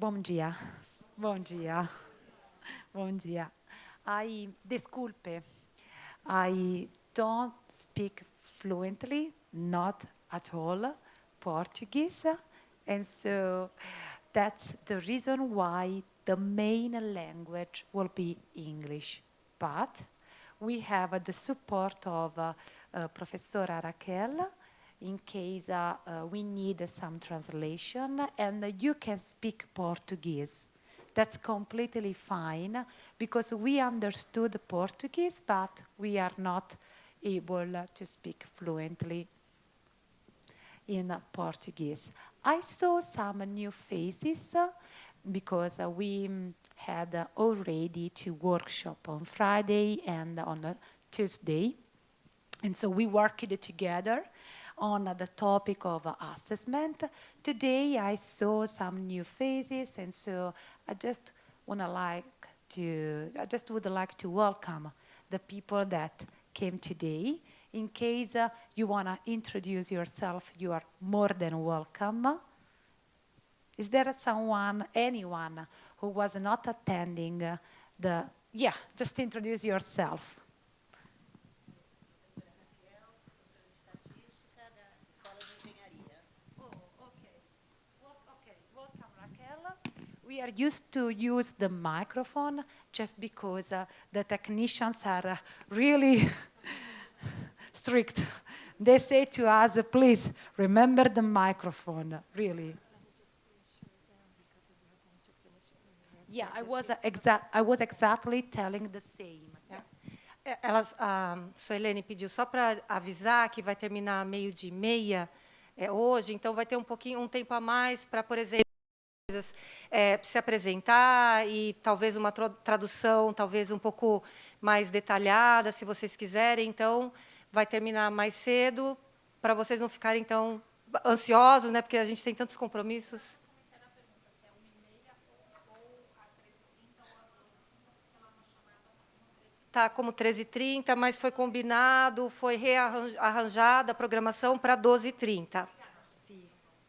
Bom dia. Bom dia. Bom dia. Desculpe, I don't speak fluently, not at all, Portuguese, and so that's the reason why the main language will be English. But we have the support of Professora Raquel in case we need some translation, and you can speak Portuguese. That's completely fine because we understood Portuguese, but we are not able to speak fluently in Portuguese. I saw some new faces because we had already two workshops on Friday and on Tuesday. And so we worked together on the topic of assessment. Today I saw some new faces, and so I just would like to welcome the people that came today. In case you want to introduce yourself, you are more than welcome. Is there anyone who was not attending just introduce yourself. Welcome, Raquel. We are used to use the microphone just because the technicians are really strict. They say to us, please remember the microphone, really. Yeah, I was exactly telling the same. A Suelene pediu só para avisar que vai terminar 12:30 hoje, então vai ter um tempo a mais para, por exemplo, se apresentar e talvez uma tradução, talvez um pouco mais detalhada, se vocês quiserem. Então, vai terminar mais cedo, para vocês não ficarem tão ansiosos, né? Porque a gente tem tantos compromissos. Está como 13h30, mas foi combinado, foi rearranjada a programação para 12h30.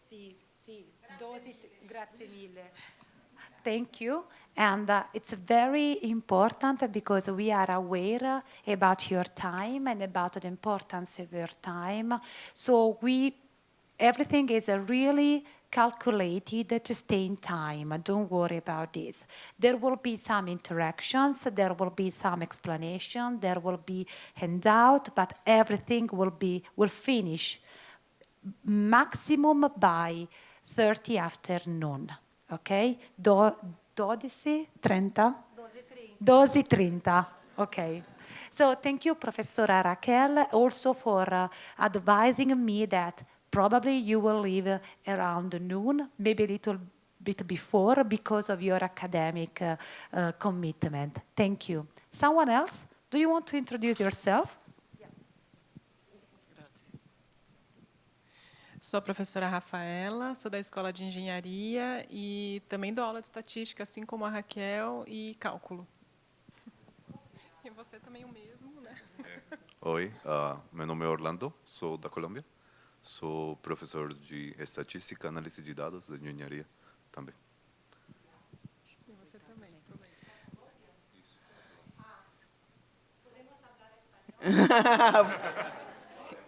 Sì, 12, grazie mille. Thank you. And it's very important because we are aware about your time and about the importance of your time. So everything is really calculated to stay in time. Don't worry about this. There will be some interactions, there will be some explanation, there will be handout, but everything will finish maximum by 30 afternoon. Okay? 12:30? 12:30. Okay. So thank you, Professora Raquel, also for advising me that probably you will leave around noon, maybe a little bit before because of your academic commitment. Thank you. Someone else? Do you want to introduce yourself? Sou a professora Rafaela, sou da Escola de Engenharia e também dou aula de estatística, assim como a Raquel, e cálculo. E você também o mesmo, né? Oi, meu nome é Orlando, sou da Colômbia, sou professor de estatística, análise de dados da engenharia também. E você também.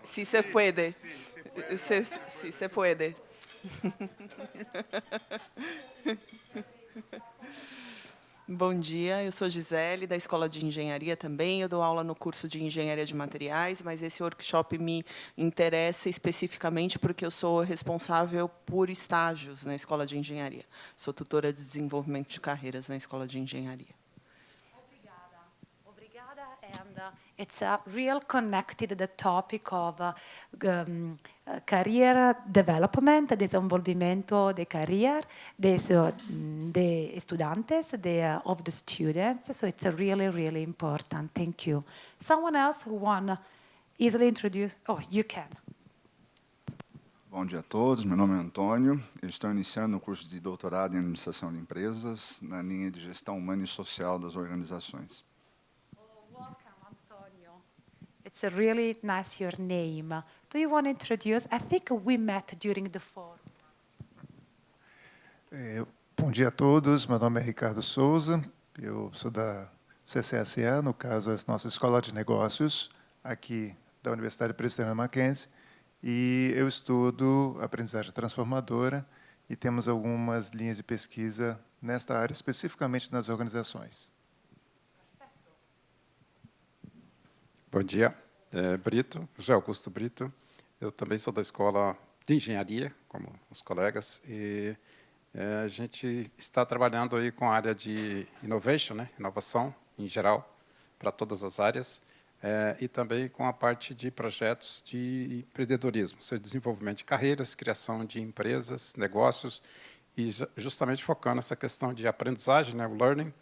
Si se puede. Si se puede. Bom dia, eu sou Gisele, da Escola de Engenharia também. Eu dou aula no curso de Engenharia de Materiais, mas esse workshop me interessa especificamente porque eu sou responsável por estágios na Escola de Engenharia. Sou tutora de desenvolvimento de carreiras na Escola de Engenharia. And it's real connected to the topic of career development, desenvolvimento de carreira de estudantes, of the students. So it's really, really important. Thank you. Someone else who want to easily introduce? Oh, you can. Bom dia a todos, meu nome é Antônio, eu estou iniciando o curso de doutorado em Administração de Empresas na linha de Gestão Humana e Social das Organizações. It's a really nice your name. Do you want to introduce? I think we met during the forum. Bom dia a todos, meu nome é Ricardo Souza, eu sou da CCSA, no caso, é a nossa Escola de Negócios, aqui da Universidade Presbiteriana Mackenzie, e eu estudo aprendizagem transformadora e temos algumas linhas de pesquisa nesta área, especificamente nas organizações. Bom dia, Brito, José Augusto Brito. Eu também sou da Escola de Engenharia, como os colegas, e a gente está trabalhando aí com a área de innovation, né, inovação em geral, para todas as áreas, e também com a parte de projetos de empreendedorismo, ou seja, desenvolvimento de carreiras, criação de empresas, negócios, e justamente focando nessa questão de aprendizagem, né, o learning,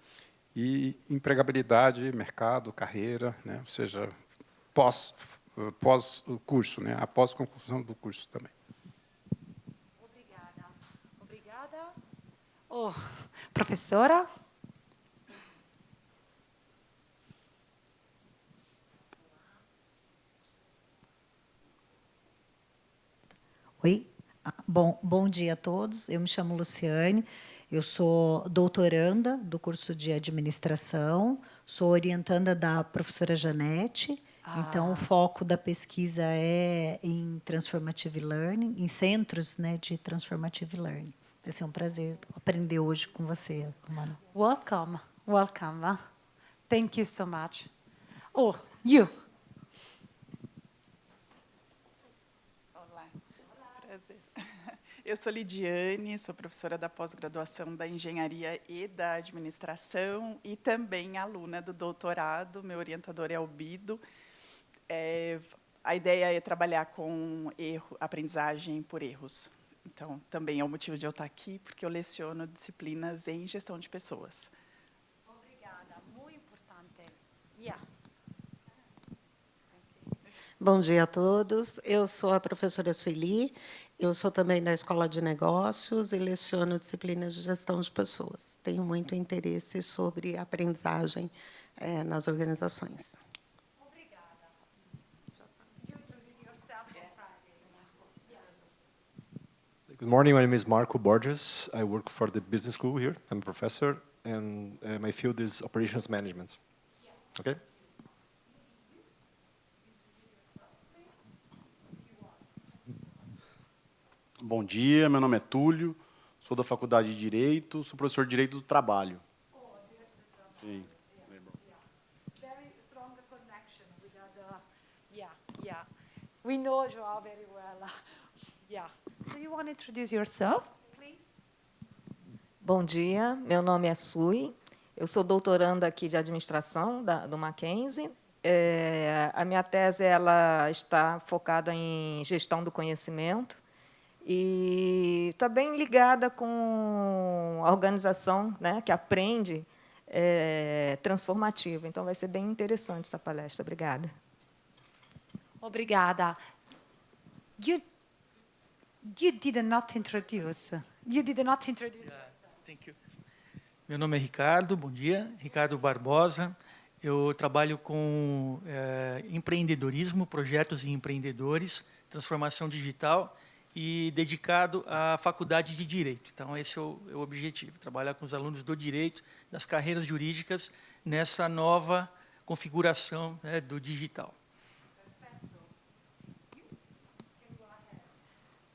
e empregabilidade, mercado, carreira, né, ou seja, pós o curso, né, após a conclusão do curso também. Obrigada. Obrigada. Oh, professora? Oi, bom dia a todos. Eu me chamo Luciane, eu sou doutoranda do curso de administração, sou orientanda da professora Janete. Então, o foco da pesquisa é em Transformative Learning, em centros, né, de Transformative Learning. Vai ser um prazer aprender hoje com você, Romana. Welcome. Welcome. Thank you so much. Oh, you. Olá, prazer. Eu sou Lidiane, sou professora da pós-graduação da Engenharia e da Administração e também aluna do doutorado. Meu orientador é o Bido. A ideia é trabalhar com aprendizagem por erros. Então, também é o motivo de eu estar aqui, porque eu leciono disciplinas em gestão de pessoas. Obrigada, muito importante. Yeah. Bom dia a todos. Eu sou a professora Sueli. Eu sou também da Escola de Negócios e leciono disciplinas de gestão de pessoas. Tenho muito interesse sobre aprendizagem nas organizações. Good morning, my name is Marco Borges. I work for the business school here. I'm a professor, and my field is operations management. Okay? Bom dia, meu nome é Túlio, sou da Faculdade de Direito, sou professor de Direito do Trabalho. Sim. Very strong connection with other. Yeah. We know João very well. Yeah. Do you want to introduce yourself, please? Bom dia, meu nome é Sui, eu sou doutoranda aqui de administração do Mackenzie. A minha tese ela está focada em gestão do conhecimento e está bem ligada com a organização, né, que aprende transformativa. Então, vai ser bem interessante essa palestra. Obrigada. Obrigada. You did not introduce. Yeah, thank you. Meu nome é Ricardo, bom dia. Ricardo Barbosa. Eu trabalho com empreendedorismo, projetos e empreendedores, transformação digital e dedicado à faculdade de Direito. Então, esse é o objetivo, trabalhar com os alunos do Direito, das carreiras jurídicas, nessa nova configuração, né, do digital.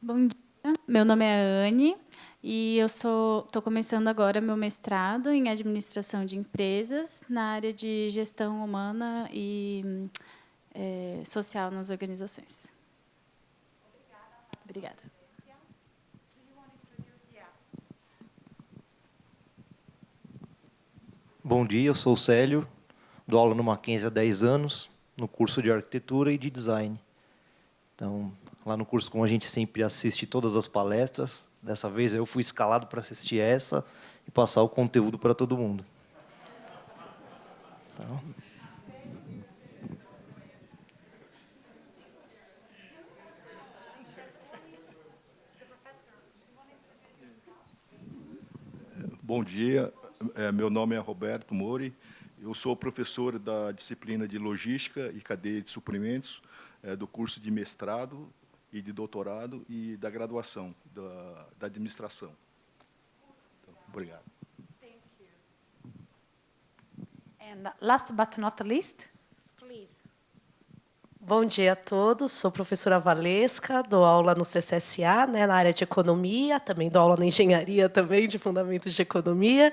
Bom dia, meu nome é Anne e eu estou começando agora meu mestrado em administração de empresas na área de gestão humana e social nas organizações. Obrigada. Bom dia, eu sou o Célio, dou aula no Mackenzie há 10 anos, no curso de arquitetura e de design. Então, lá no curso, como a gente sempre assiste todas as palestras, dessa vez eu fui escalado para assistir essa e passar o conteúdo para todo mundo. Então... Bom dia, meu nome é Roberto Mori, eu sou professor da disciplina de Logística e Cadeia de Suprimentos, do curso de mestrado e de doutorado e da graduação da administração. Então. Obrigado. And last but not least, please. Bom dia a todos, sou professora Valesca, dou aula no CCSA, né, na área de economia, também dou aula na engenharia também, de fundamentos de economia,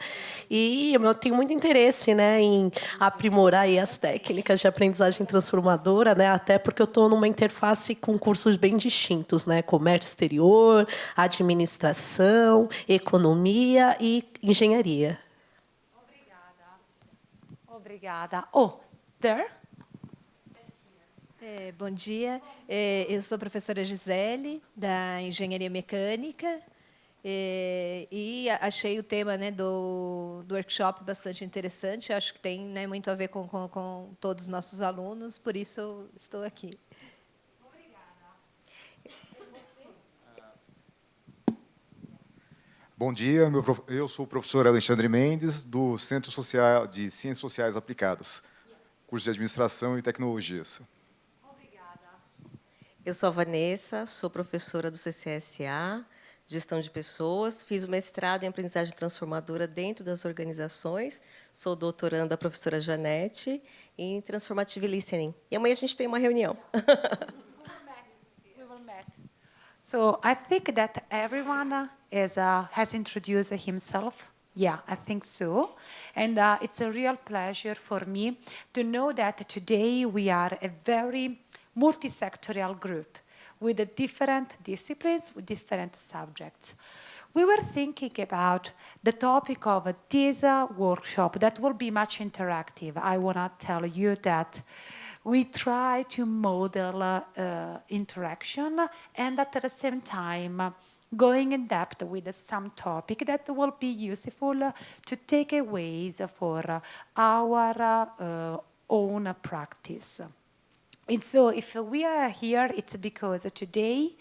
e eu tenho muito interesse, né, em aprimorar aí as técnicas de aprendizagem transformadora, né, até porque eu estou numa interface com cursos bem distintos, né, comércio exterior, administração, economia e engenharia. Obrigada. Oh, there. Bom dia, eu sou a professora Gisele, da Engenharia Mecânica, e achei o tema, né, do workshop bastante interessante, acho que tem, né, muito a ver com todos os nossos alunos, por isso eu estou aqui. Bom dia, eu sou o professor Alexandre Mendes, do Centro Social de Ciências Sociais Aplicadas, curso de Administração e Tecnologias. Eu sou a Vanessa, sou professora do CCSA, Gestão de Pessoas, fiz o mestrado em Aprendizagem Transformadora dentro das organizações, sou doutoranda da professora Janete em Transformative Listening. E amanhã a gente tem uma reunião. So I think that everyone has introduced himself. Yeah, I think so. And it's a real pleasure for me to know that today we are a very multi-sectorial group with different disciplines, with different subjects. We were thinking about the topic of this workshop that will be much interactive. I want to tell you that we try to model interaction and at the same time going in depth with some topic that will be useful to take away for our own practice. And so if we are here, it's because today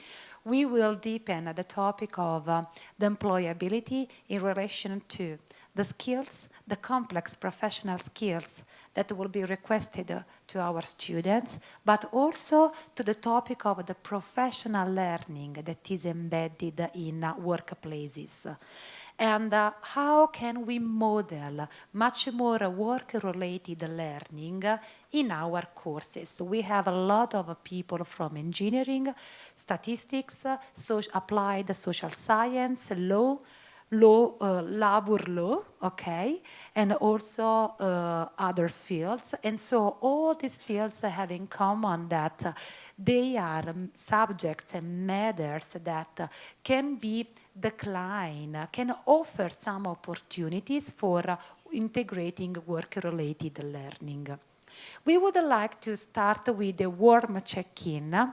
we will deepen the topic of the employability in relation to the skills, the complex professional skills that will be requested to our students, but also to the topic of the professional learning that is embedded in workplaces. And how can we model much more work-related learning in our courses? We have a lot of people from engineering, statistics, applied social science, labor law, okay, and also other fields. And so all these fields have in common that they are subjects and matters that can be declined, can offer some opportunities for integrating work-related learning. We would like to start with a warm check-in.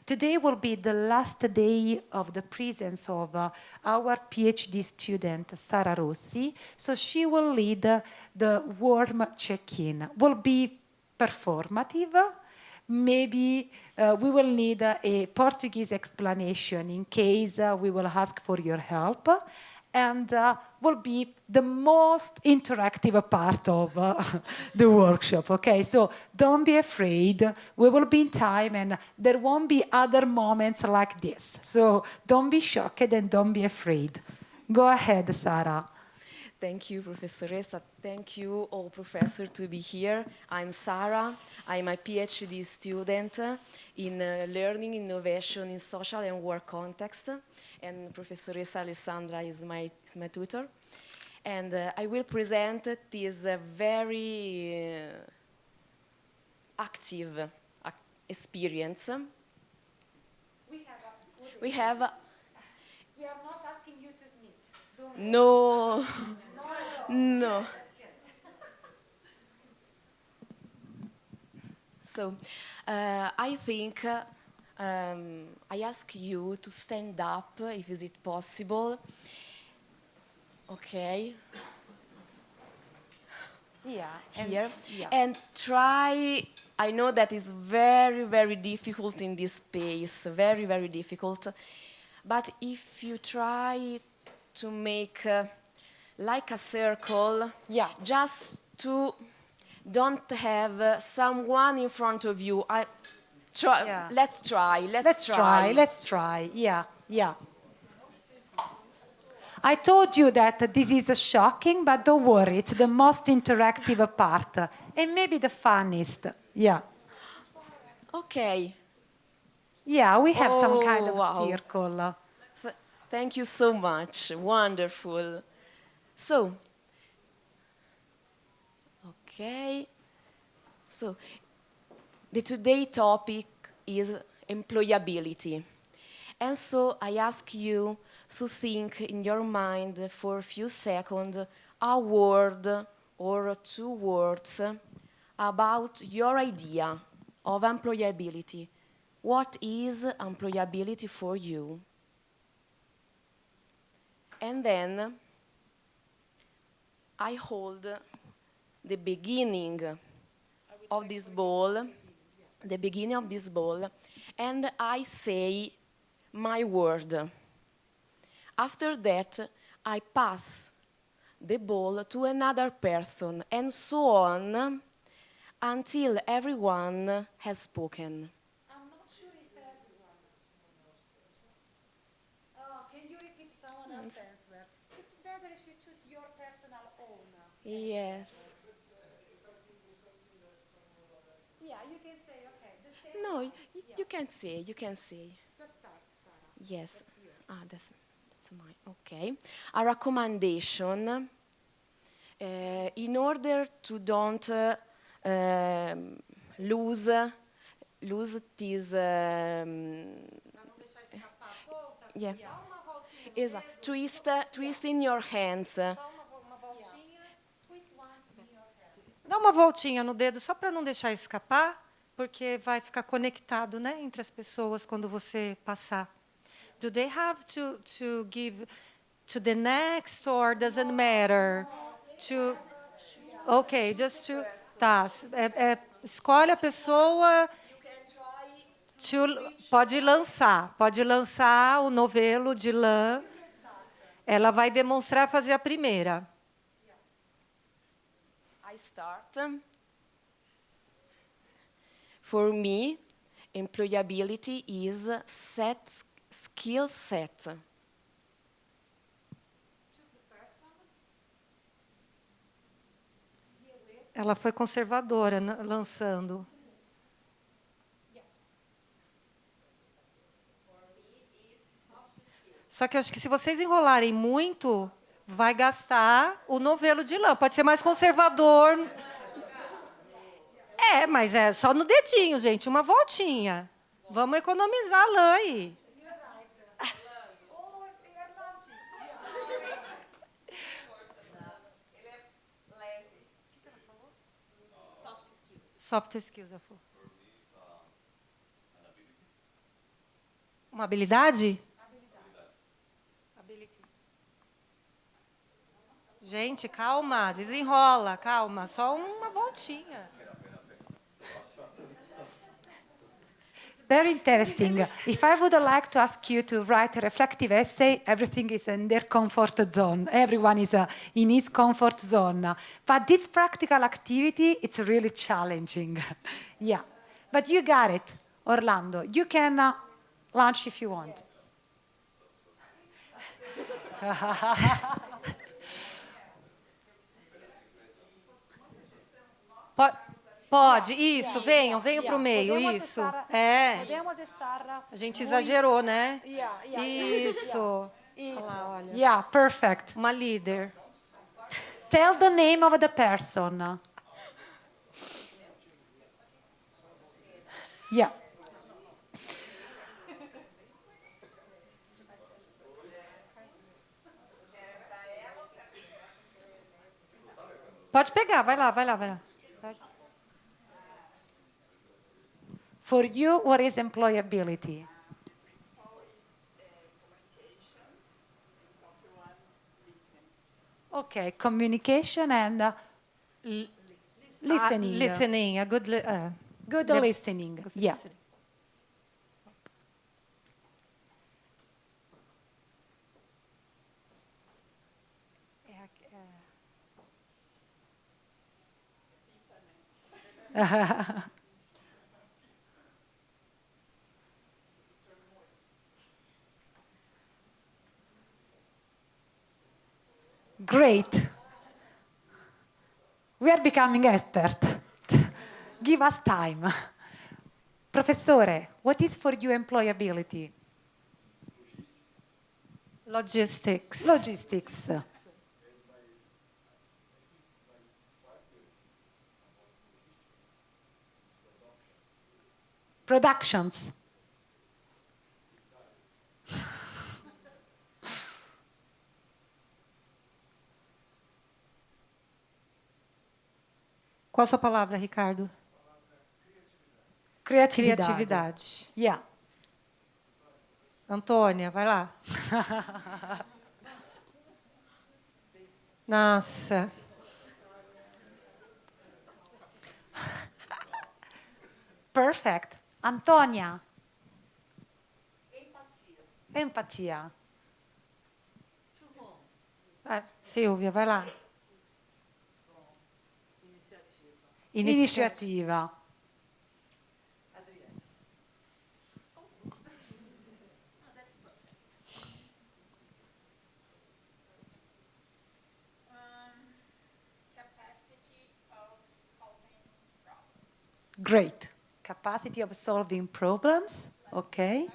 Today will be the last day of the presence of our PhD student, Sara Rossi. So she will lead the warm check-in. Will be performative. Maybe we will need a Portuguese explanation in case we will ask for your help. And will be the most interactive part of the workshop, okay? So don't be afraid. We will be in time and there won't be other moments like this. So don't be shocked and don't be afraid. Go ahead, Sara. Thank you, Professoressa. Thank you, all professors, to be here. I'm Sara. I'm a PhD student in learning innovation in social and work context. And Professoressa Alessandra is my tutor. And I will present this very active experience. We are not asking you to meet. No. No. So, I think I ask you to stand up, if is it possible. Okay. Yeah. Here. Yeah. And try, I know that is very, very difficult in this space, very, very difficult. But if you try to make like a circle, yeah, just to don't have someone in front of you. Yeah. Let's try. Let's try. Yeah, yeah. I told you that this is shocking, but don't worry, it's the most interactive part, and maybe the funniest. Yeah. Okay. Yeah, we have some kind of wow. circle. Thank you so much. Wonderful. So, okay. So, the today topic is employability. And so I ask you to think in your mind for a few seconds a word or 2 words about your idea of employability. What is employability for you? And then I hold the beginning of this ball, and I say my word. After that, I pass the ball to another person, and so on until everyone has spoken. I'm not sure if everyone knows this. Oh, can you repeat someone else's answer? It's better if you choose your personal own. Yes. Yeah, you can say, okay, the same No, one. you can say, you can say. Just start, Sarah. Yes. That's mine. Okay. A recommendation in order to don't lose this. Yeah. Twist in your hands. Dá uma voltinha no dedo só para não deixar escapar, porque vai ficar conectado, né, entre as pessoas quando você passar. Do they have to give to the next or doesn't matter? To Okay, just to tá, escolhe a pessoa. Pode lançar o novelo de lã. Ela vai demonstrar fazer a primeira. I start. For me, employability is skill set. Ela foi conservadora lançando. Só que eu acho que se vocês enrolarem muito, vai gastar o novelo de lã. Pode ser mais conservador. Mas é só no dedinho, gente, uma voltinha. Vamos economizar a lã aí. Soft skills, uma habilidade? Gente, calma, desenrola, calma, só uma voltinha. Very interesting. If I would like to ask you to write a reflective essay, everything is in their comfort zone. Everyone is in his comfort zone. But this practical activity, it's really challenging. Yeah. But you got it, Orlando. You can launch if you want. Pode, isso, venham para o meio, isso. A gente exagerou, né? Isso. Olha lá, olha. Yeah, perfect. Uma líder. Tell the name of the person. Yeah. Pode pegar, vai lá. For you, what is employability? Okay, communication and listening. Listening, a good listening. Yeah. Listening. Great. We are becoming expert. Give us time. Professore, what is for you employability? Logistics. Logistics. Productions. Qual a sua palavra, Ricardo? Criatividade. Criatividade. Yeah. Antônia, vai lá. Nossa. Perfect. Antônia. Empatia. Silvia, vai lá. Iniciativa. Great. Capacity of solving problems. Okay.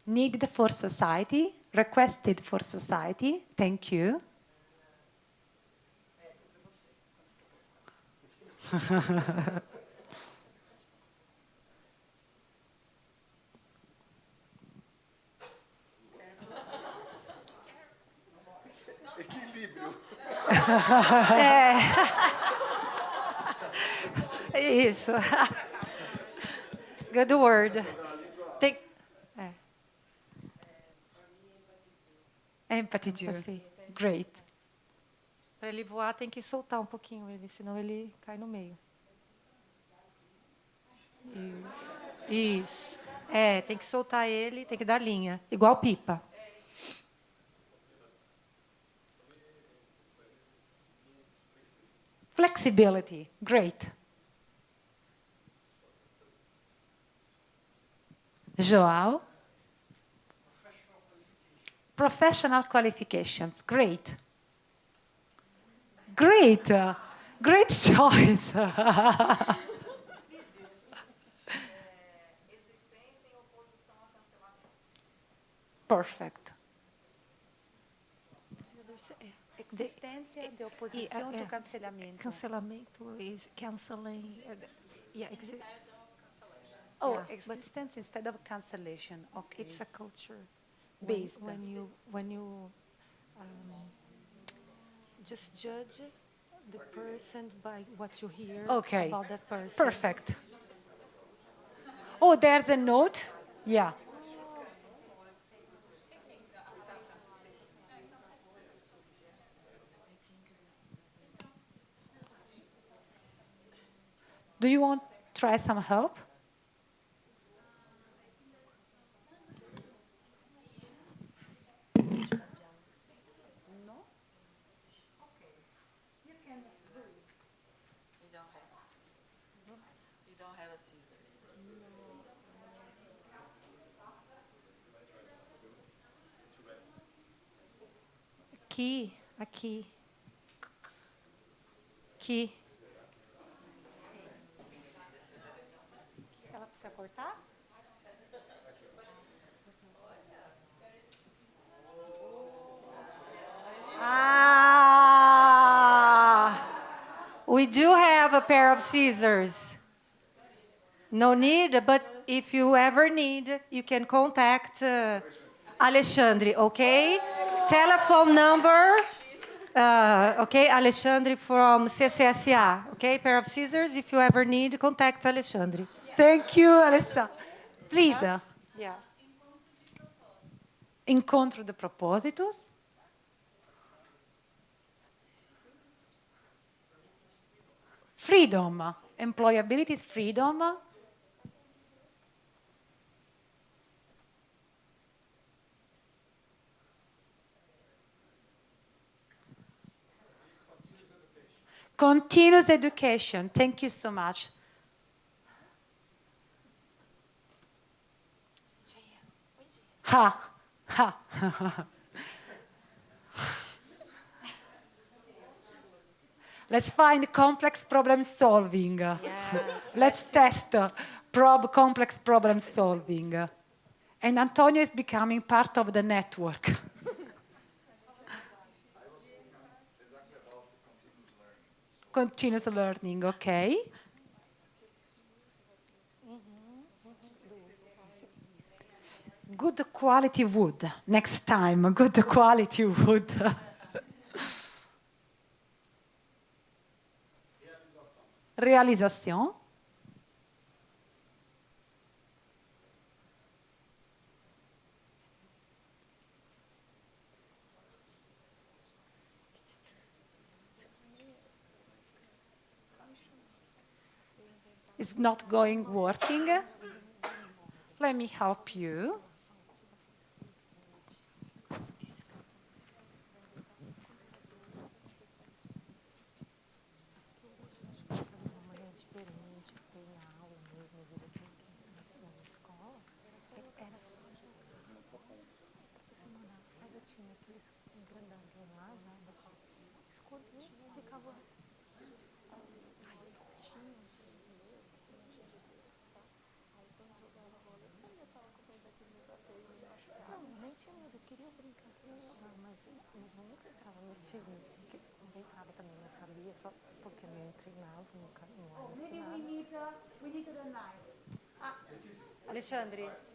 Needed for society, requested for society. Thank you. Equilíbrio. Isso. Good word. Tem... Empathy too. Great. Para ele voar, tem que soltar um pouquinho ele, senão ele cai no meio. Isso. Tem que soltar ele, tem que dar linha. Igual pipa. Flexibility. Great. João. Professional qualifications. Great. Great. Great choice. Perfect. Existência de oposição do cancelamento. Cancelamento is canceling. Existence instead of cancellation. Okay. It's a culture. Based. When you just judge the person by what you hear about that person. Perfect. Oh, there's a note? Yeah. Do you want to try some help? Aqui. Ela precisa cortar? We do have a pair of scissors. No need, but if you ever need, you can contact Alexandre, okay? Telephone number, okay? Alexandre from CCSA, okay? Pair of scissors, if you ever need, contact Alexandre. Thank you, Alessa. Please. Yeah. Encontro de propósitos. Freedom. Employability is freedom. Continuous education. Thank you so much. Ha, ha. Let's find complex problem solving. Yes, Let's test complex problem solving. And Antonio is becoming part of the network. Continuous learning, okay. Good quality wood. Next time, good quality wood. Realização. It's not working. Let me help you.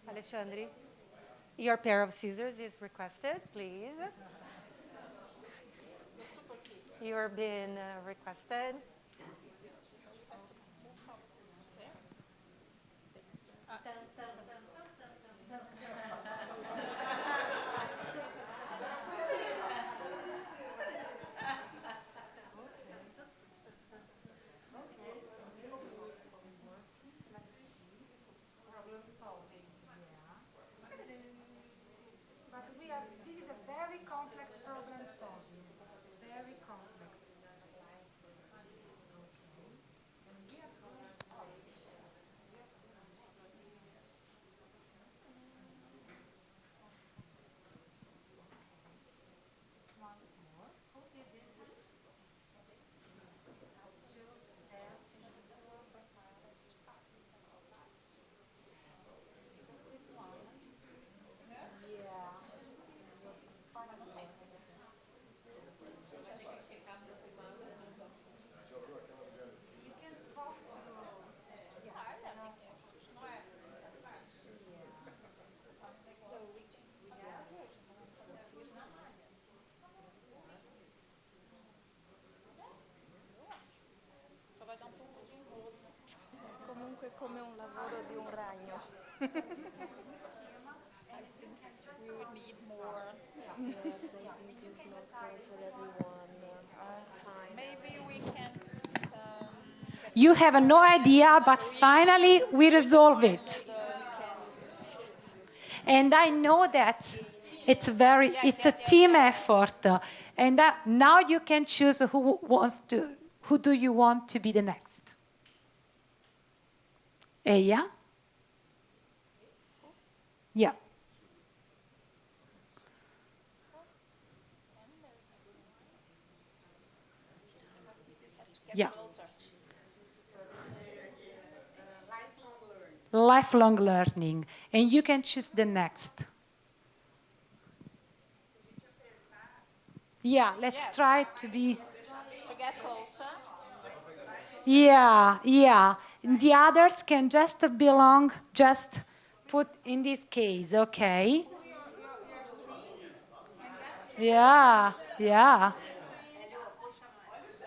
Alexandre, your pair of scissors is requested, please. You're being requested. This is a very complex problem solving. Very complex. Comunque come un lavoro di un ragno. I think we would need more. Yes, I think it's not time for everyone. Fine. Maybe we can. You have no idea, but finally we resolve it. And I know that it's a team effort. And now you can choose who do you want to be the next. Eya? Yeah. Yeah. Lifelong learning. And you can choose the next. Yeah, let's try to be. To get closer. Yeah, yeah. The others can just belong, just put in this case, okay? Yeah, yeah.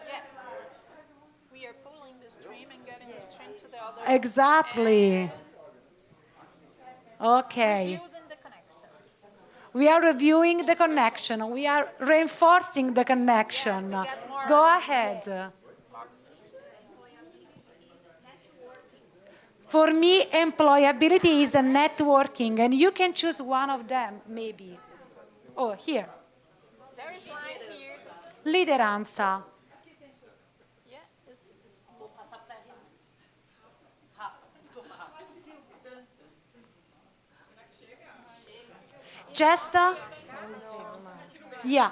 Yes. We are pulling the stream and getting the stream to the other. Exactly. Okay. We are reviewing the connection. We are reinforcing the connection. Go ahead. For me, employability is a networking, and you can choose one of them, maybe. Oh, here. There is line here. Lideranza. Just, yeah.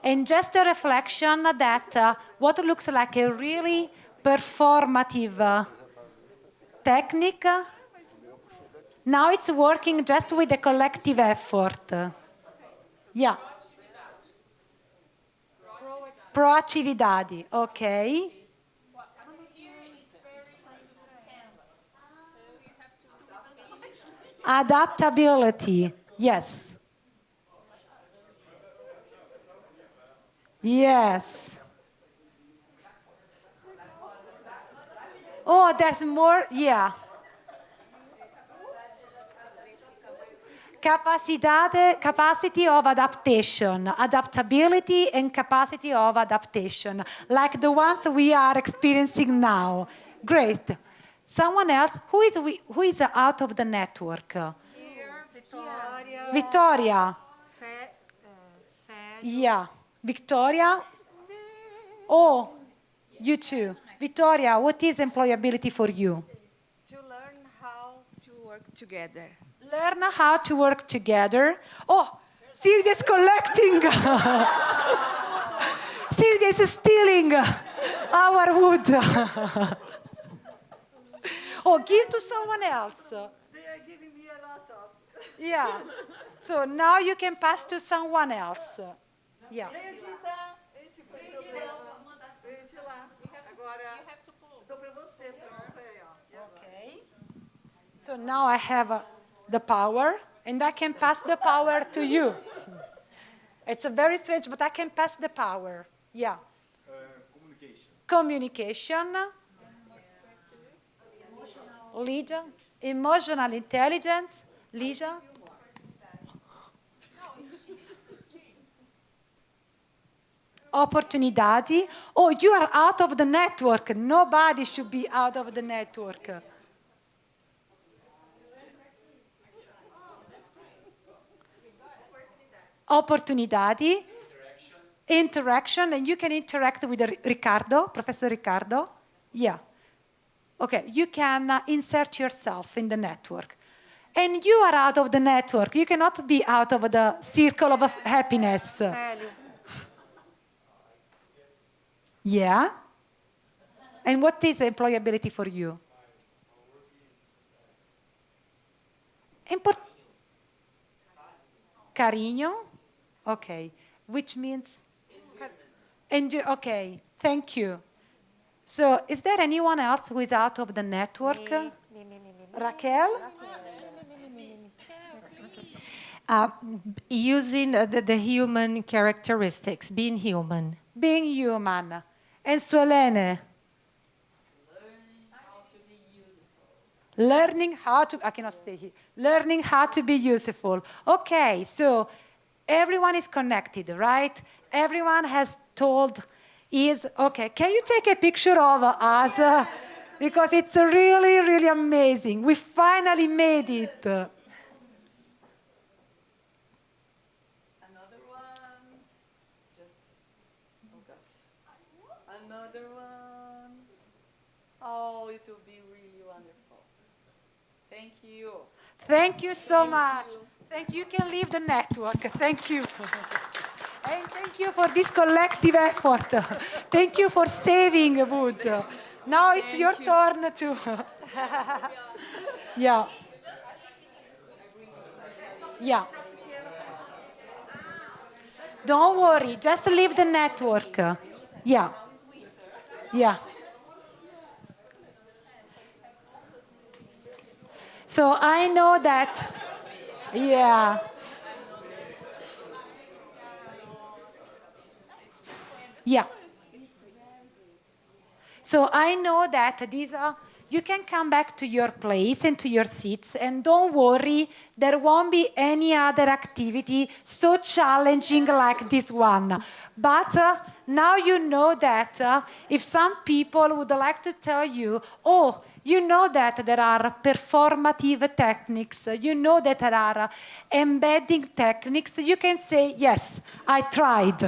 And just a reflection that what looks like a really performative technique, now it's working just with a collective effort. Yeah. Proatividade, okay. Adaptability, yes. Yes. Oh, there's more, yeah. Capacity of adaptation, adaptability and capacity of adaptation, like the ones we are experiencing now. Great. Someone else, who is out of the network? Here, Victoria. Victoria. Yeah, Victoria. Oh, you too. Victoria, what is employability for you? To learn how to work together. Learn how to work together. Oh, Sylvia's collecting. Sylvia is stealing our wood. Oh, give to someone else. They are giving me a lot of. Yeah. So now you can pass to someone else. Yeah. Esse foi o problema. Veio de lá. Agora, dou para você. Okay. So now I have the power, and I can pass the power to you. It's a very strange, but I can pass the power. Yeah. Communication. Lydia. Emotional intelligence. Lydia. Opportunidade. Oh, you are out of the network. Nobody should be out of the network. Opportunidade. Interaction. And you can interact with Ricardo, Professor Ricardo. Yeah. Okay, you can insert yourself in the network. And you are out of the network. You cannot be out of the circle of happiness. Yeah? And what is employability for you? Carinho? Okay. Which means? Okay, thank you. So, is there anyone else who is out of the network? Raquel? Using the human characteristics, being human. Being human. And Suelene? Learning how to, I cannot stay here. Learning how to be useful. Okay, so everyone is connected, right? Everyone has told okay, can you take a picture of us? Because it's really, really amazing. We finally made it. Another one. Just, oh gosh. Another one. Oh, it will be really wonderful. Thank you. Thank you so much. Thank you. You can leave the network. Thank you. And thank you for this collective effort. Thank you for saving wood. Now it's your turn to. Yeah. Yeah. Don't worry. Just leave the network. Yeah. Yeah. So I know that. Yeah. Yeah. So I know that these are, you can come back to your place and to your seats, and don't worry, there won't be any other activity so challenging like this one. But now you know that if some people would like to tell you, oh, you know that there are performative techniques, you know that there are embedding techniques, you can say, yes, I tried.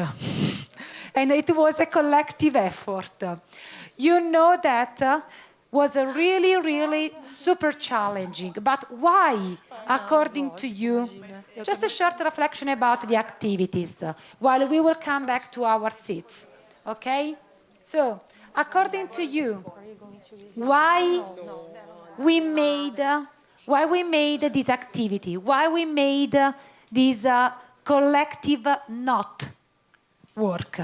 And it was a collective effort. You know that was a really super challenging. But why, according to you? Just a short reflection about the activities while we will come back to our seats. Okay? So, according to you, why we made this activity, why we made this collective not work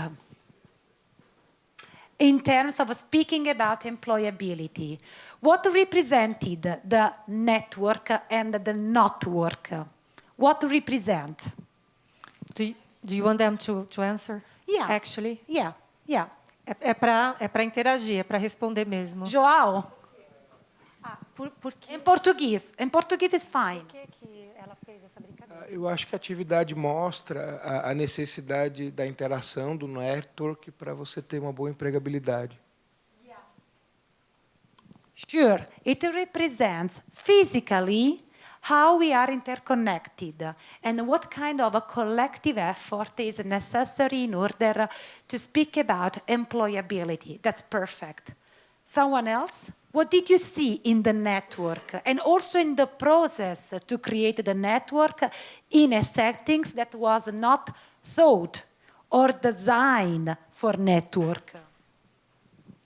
in terms of speaking about employability? What represented the network and the not work? What represent? Do you want them to answer? Yeah. Actually? Yeah. É para interagir, é para responder mesmo. João? Por quê? Em português. Em português is fine. Por que ela fez essa brincadeira? Eu acho que a atividade mostra a necessidade da interação, do network, para você ter uma boa empregabilidade. Sure, it represents physically how we are interconnected and what kind of a collective effort is necessary in order to speak about employability. That's perfect. Someone else? What did you see in the network and also in the process to create the network in a settings that was not thought or designed for network?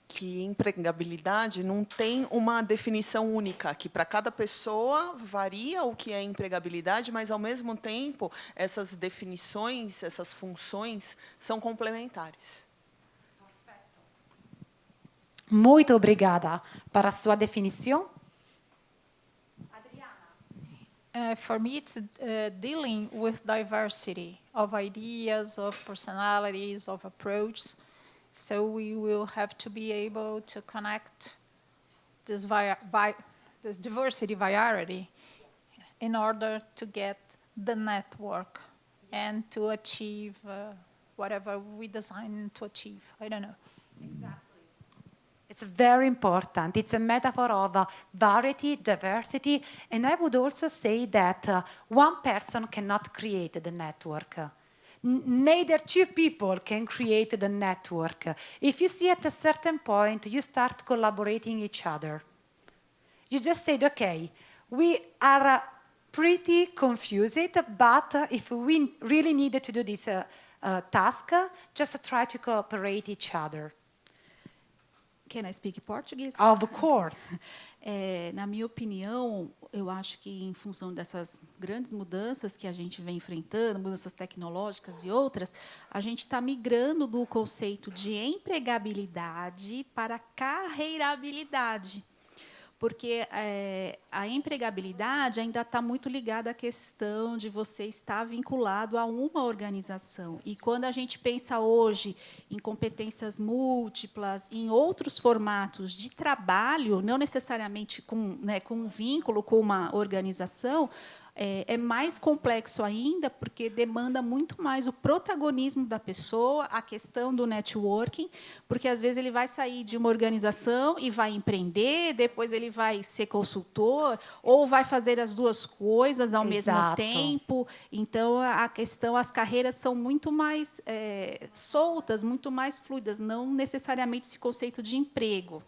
Que empregabilidade não tem uma definição única, que para cada pessoa varia o que é empregabilidade, mas, ao mesmo tempo, essas definições, essas funções são complementares. Muito obrigada para a sua definição. For me, it's dealing with diversity of ideas, of personalities, of approaches. So we will have to be able to connect this diversity variety in order to get the network and to achieve whatever we design to achieve. I don't know. Exactly. It's very important. It's a metaphor of variety, diversity, and I would also say that one person cannot create the network. Neither two people can create the network. If you see at a certain point, you start collaborating each other. You just said, okay, we are pretty confused, but if we really needed to do this task, just try to cooperate each other. Can I speak Portuguese? Of course. Na minha opinião, eu acho que, em função dessas grandes mudanças que a gente vem enfrentando, mudanças tecnológicas e outras, a gente está migrando do conceito de empregabilidade para carreirabilidade. Porque a empregabilidade ainda está muito ligada à questão de você estar vinculado a uma organização. E quando a gente pensa hoje em competências múltiplas, em outros formatos de trabalho, não necessariamente com um vínculo com uma organização, é mais complexo ainda, porque demanda muito mais o protagonismo da pessoa, a questão do networking, porque, às vezes, ele vai sair de uma organização e vai empreender, depois ele vai ser consultor, ou vai fazer as duas coisas ao mesmo tempo. Então, a questão, as carreiras são muito mais soltas, muito mais fluidas, não necessariamente esse conceito de emprego.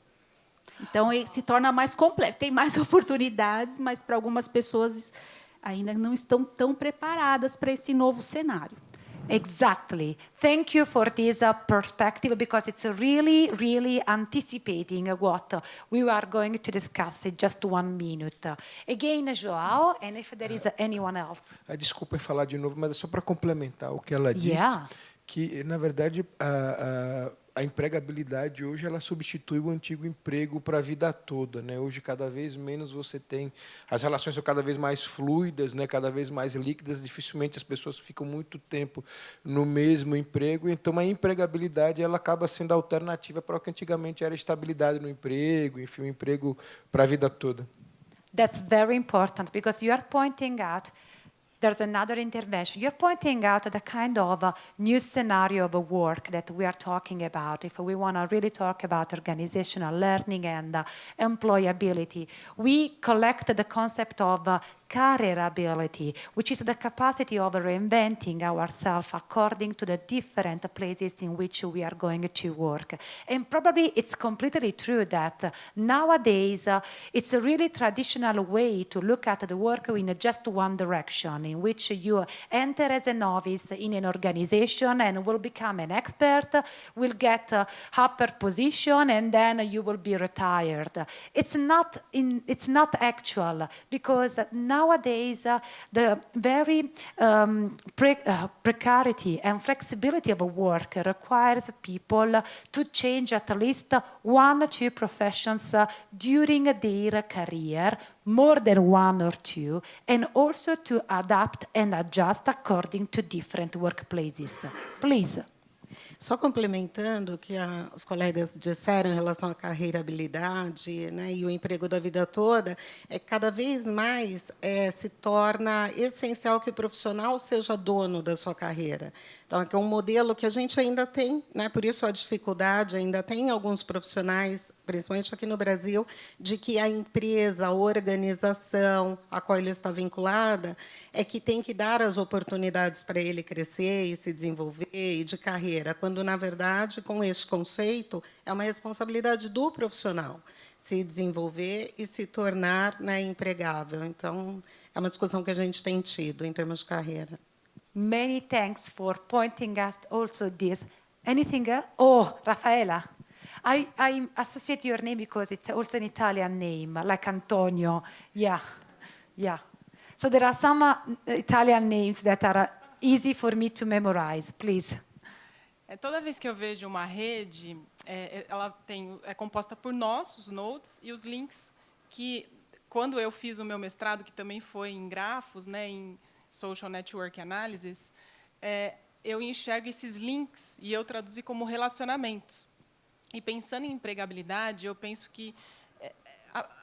Então, se torna mais complexo. Tem mais oportunidades, mas, para algumas pessoas, ainda não estão tão preparadas para esse novo cenário. Exactly. Thank you for this perspective, because it's really anticipating what we are going to discuss in just 1 minute. Again, João, and if there is anyone else. Desculpa em falar de novo, mas é só para complementar o que ela disse, que, na verdade, a empregabilidade hoje ela substitui o antigo emprego para a vida toda, né? Hoje cada vez menos você tem, as relações são cada vez mais fluidas, né? Cada vez mais líquidas, dificilmente as pessoas ficam muito tempo no mesmo emprego, então a empregabilidade ela acaba sendo a alternativa para o que antigamente era estabilidade no emprego, enfim, um emprego para a vida toda. That's very important, because you are pointing out there's another intervention. You're pointing out the kind of new scenario of work that we are talking about. If we want to really talk about organizational learning and employability, we collect the concept of career ability, which is the capacity of reinventing ourselves according to the different places in which we are going to work. And probably it's completely true that nowadays it's a really traditional way to look at the work in just one direction, in which you enter as a novice in an organization and will become an expert, will get a upper position, and then you will be retired. It's not actual, because nowadays the very precarity and flexibility of work requires people to change at least 1 or 2 professions during their career, more than 1 or 2, and also to adapt and adjust according to different workplaces. Please. Só complementando o que os colegas disseram em relação à carreira, habilidade, né, e o emprego da vida toda, é que cada vez mais se torna essencial que o profissional seja dono da sua carreira. Então, é um modelo que a gente ainda tem, né, por isso a dificuldade ainda tem alguns profissionais, principalmente aqui no Brasil, de que a empresa, a organização a qual ele está vinculada, é que tem que dar as oportunidades para ele crescer e se desenvolver, e de carreira, quando, na verdade, com este conceito, é uma responsabilidade do profissional se desenvolver e se tornar, né, empregável. Então, é uma discussão que a gente tem tido em termos de carreira. Many thanks for pointing out also this. Anything else? Oh, Raffaella. I associate your name because it's also an Italian name, like Antonio. Yeah. So there are some Italian names that are easy for me to memorize. Please. Toda vez que eu vejo uma rede, ela é composta por nós, os nodes, e os links que, quando eu fiz o meu mestrado, que também foi em grafos, né, em Social Network Analysis, eu enxergo esses links e eu traduzi como relacionamentos. E pensando em empregabilidade, eu penso que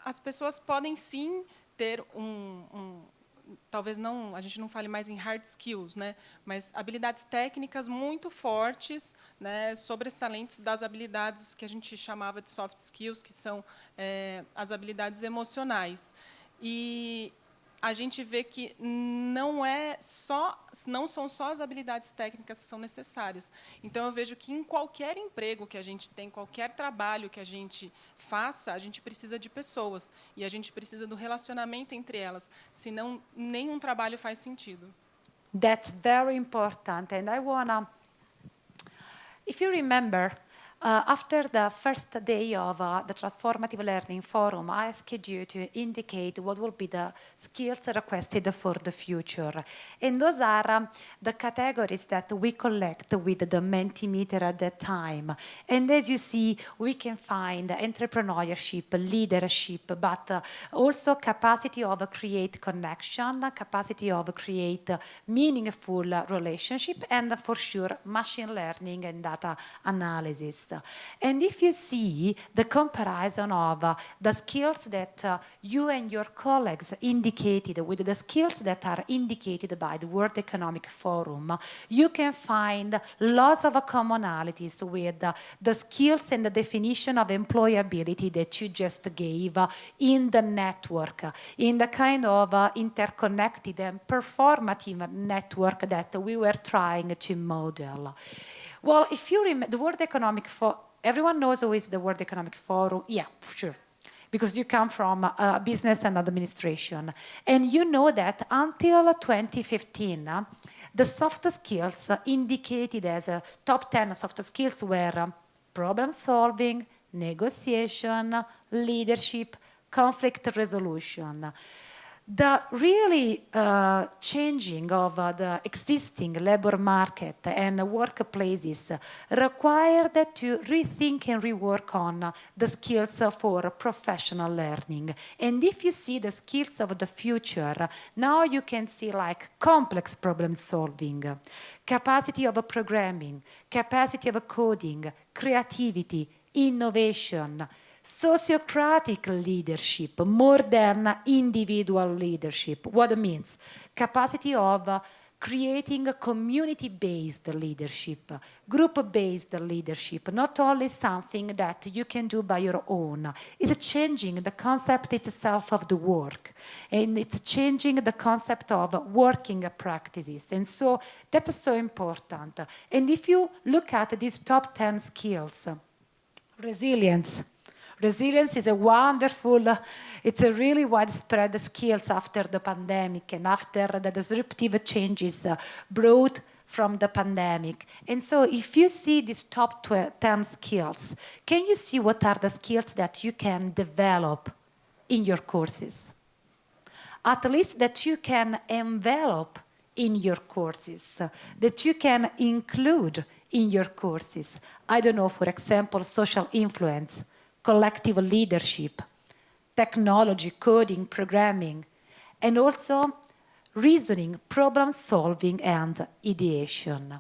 as pessoas podem sim ter talvez não, a gente não fale mais em hard skills, né, mas habilidades técnicas muito fortes, né, sobressalentes das habilidades que a gente chamava de soft skills, que são as habilidades emocionais. E a gente vê que não são só as habilidades técnicas que são necessárias. Então, eu vejo que em qualquer emprego que a gente tem, qualquer trabalho que a gente faça, a gente precisa de pessoas. E a gente precisa do relacionamento entre elas. Senão, nenhum trabalho faz sentido. That's very important. And I wanna, if you remember, after the first day of the Transformative Learning Forum, I asked you to indicate what will be the skills requested for the future. And those are the categories that we collect with the Mentimeter at that time. And as you see, we can find entrepreneurship, leadership, but also capacity of create connection, capacity of create meaningful relationship, and for sure, machine learning and data analysis. And if you see the comparison of the skills that you and your colleagues indicated with the skills that are indicated by the World Economic Forum, you can find lots of commonalities with the skills and the definition of employability that you just gave in the network, in the kind of interconnected and performative network that we were trying to model. Well, if you remember, the World Economic Forum, everyone knows who is the World Economic Forum? Yeah, sure, because you come from business and administration. And you know that until 2015, the soft skills indicated as top 10 soft skills were problem solving, negotiation, leadership, conflict resolution. The really changing of the existing labor market and workplaces required to rethink and rework on the skills for professional learning. And if you see the skills of the future, now you can see like complex problem solving, capacity of programming, capacity of coding, creativity, innovation, sociocratic leadership more than individual leadership. What it means? Capacity of creating a community-based leadership, group-based leadership, not only something that you can do by your own. It's changing the concept itself of the work, and it's changing the concept of working practices. And so that's so important. And if you look at these top 10 skills, resilience. Resilience is a wonderful, it's a really widespread skills after the pandemic and after the disruptive changes brought from the pandemic. And so if you see these top 10 skills, can you see what are the skills that you can develop in your courses? At least that you can envelop in your courses, that you can include in your courses. I don't know, for example, social influence, collective leadership, technology, coding, programming, and also reasoning, problem solving, and ideation.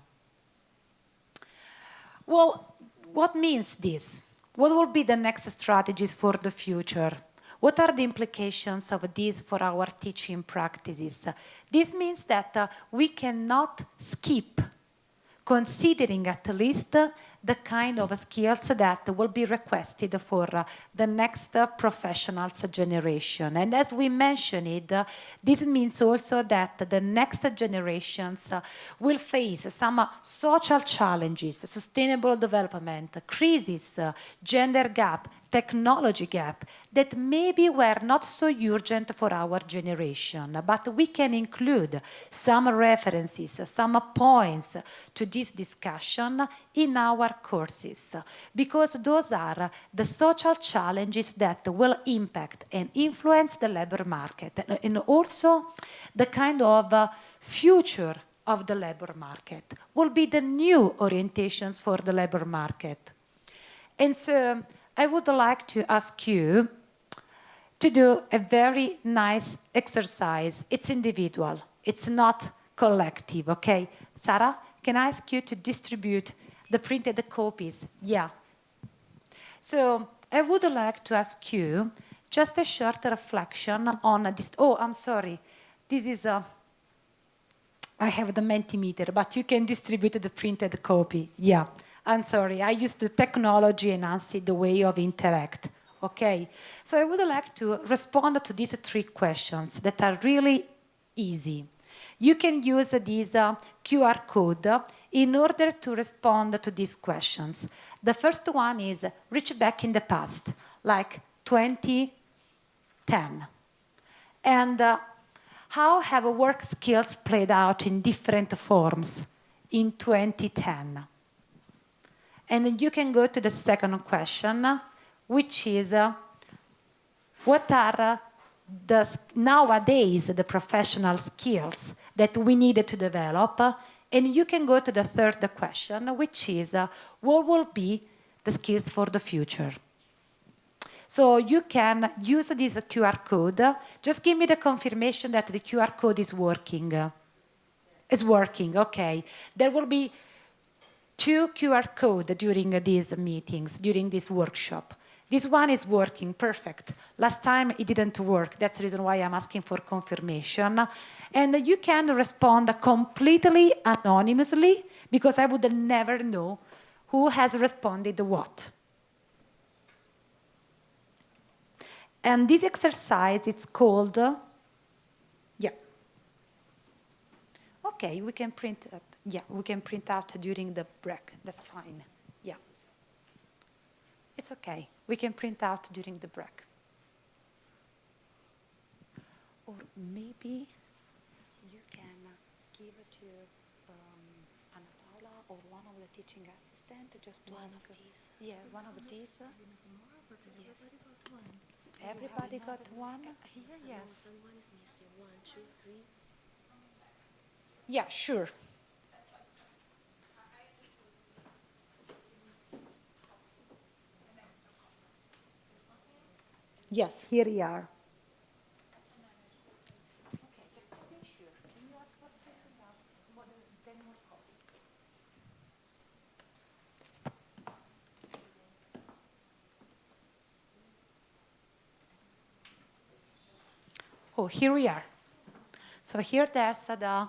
Well, what means this? What will be the next strategies for the future? What are the implications of this for our teaching practices? This means that we cannot skip considering at least the kind of skills that will be requested for the next professionals generation. And as we mentioned it, this means also that the next generations will face some social challenges, sustainable development, crisis, gender gap, technology gap, that maybe were not so urgent for our generation, but we can include some references, some points to this discussion in our courses, because those are the social challenges that will impact and influence the labor market, and also the kind of future of the labor market will be the new orientations for the labor market. And so I would like to ask you to do a very nice exercise. It's individual, it's not collective, okay? Sarah, can I ask you to distribute the printed copies? Yeah. So I would like to ask you just a short reflection on this. Oh, I'm sorry. This is I have the Mentimeter, but you can distribute the printed copy. Yeah. I'm sorry, I used the technology enhanced the way of interact, okay? So I would like to respond to these 3 questions that are really easy. You can use this QR code in order to respond to these questions. The first one is reach back in the past, like 2010. And how have work skills played out in different forms in 2010? And then you can go to the second question, which is what are nowadays the professional skills that we need to develop? And you can go to the third question, which is what will be the skills for the future? So you can use this QR code. Just give me the confirmation that the QR code is working. It's working, okay. There will be 2 QR codes during these meetings, during this workshop. This one is working, perfect. Last time it didn't work. That's the reason why I'm asking for confirmation. And you can respond completely anonymously, because I would never know who has responded what. And this exercise, it's called, okay, we can print it. Yeah, we can print out during the break. That's fine. Yeah. It's okay. We can print out during the break. Or maybe you can give it to Anna Paula or one of the teaching assistants just to ask. Yeah, one of these. Yes. Everybody got one? Here, yes. One is missing. 1, 2, 3. Yeah, sure. Yes, here we are. Okay, just to be sure, can you ask for printing out more than 10 more copies? Oh, here we are. So here there's the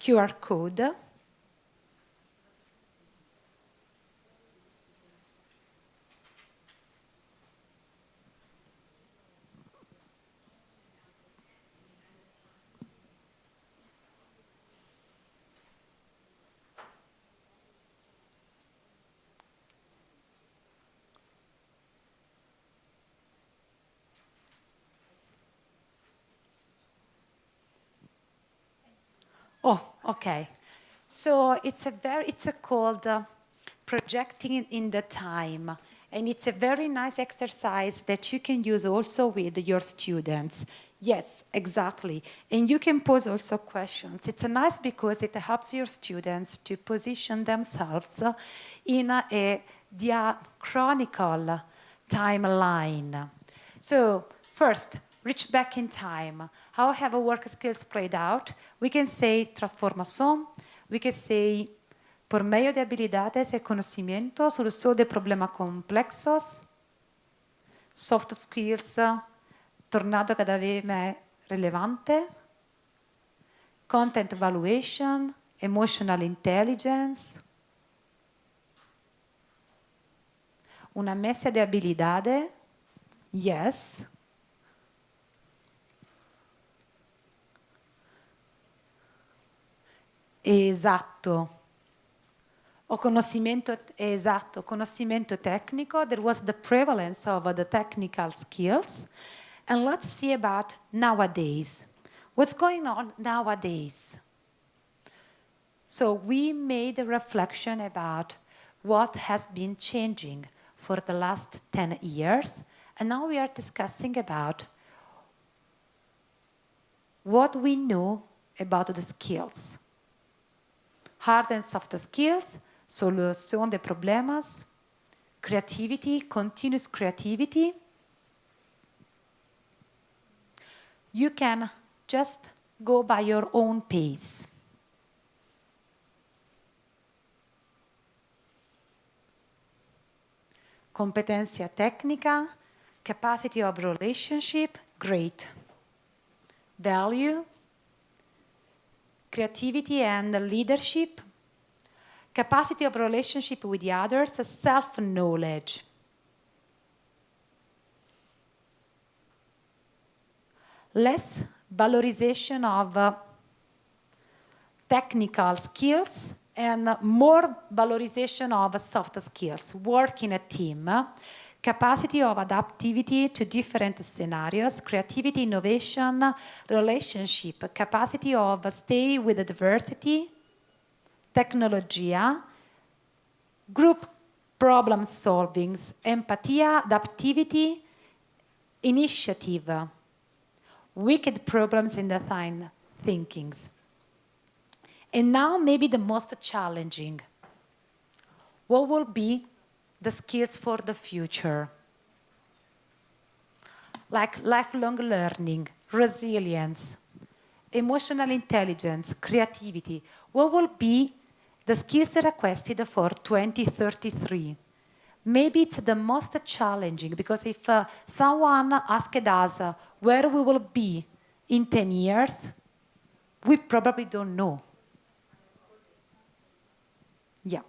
QR code. Oh, okay. So it's called projecting in the time, and it's a very nice exercise that you can use also with your students. Yes, exactly. And you can pose also questions. It's nice because it helps your students to position themselves in a diachronical timeline. So first, reach back in time. How have our work skills played out? We can say transformação. We can say por meio de habilidades e conhecimento, solução de problemas complexos. Soft skills, tornado cada vez mais relevante. Content evaluation, emotional intelligence. Una messa de habilidade. Yes. Esatto. O conhecimento, esatto, conhecimento técnico. There was the prevalence of the technical skills. And let's see about nowadays. What's going on nowadays? So we made a reflection about what has been changing for the last 10 years. And now we are discussing about what we know about the skills. Hard and soft skills, solution de problemas, creativity, continuous creativity. You can just go by your own pace. Competencia tecnica, capacity of relationship, great. Value, creativity and leadership, capacity of relationship with the others, self-knowledge. Less valorization of technical skills and more valorization of soft skills, work in a team, capacity of adaptivity to different scenarios, creativity, innovation, relationship, capacity of stay with the diversity, technologia, group problem solving, empatia, adaptivity, initiative, wicked problems in design thinkings. And now maybe the most challenging. What will be the skills for the future? Like lifelong learning, resilience, emotional intelligence, creativity. What will be the skills requested for 2033? Maybe it's the most challenging, because if someone asked us where we will be in 10 years, we probably don't know. Yeah.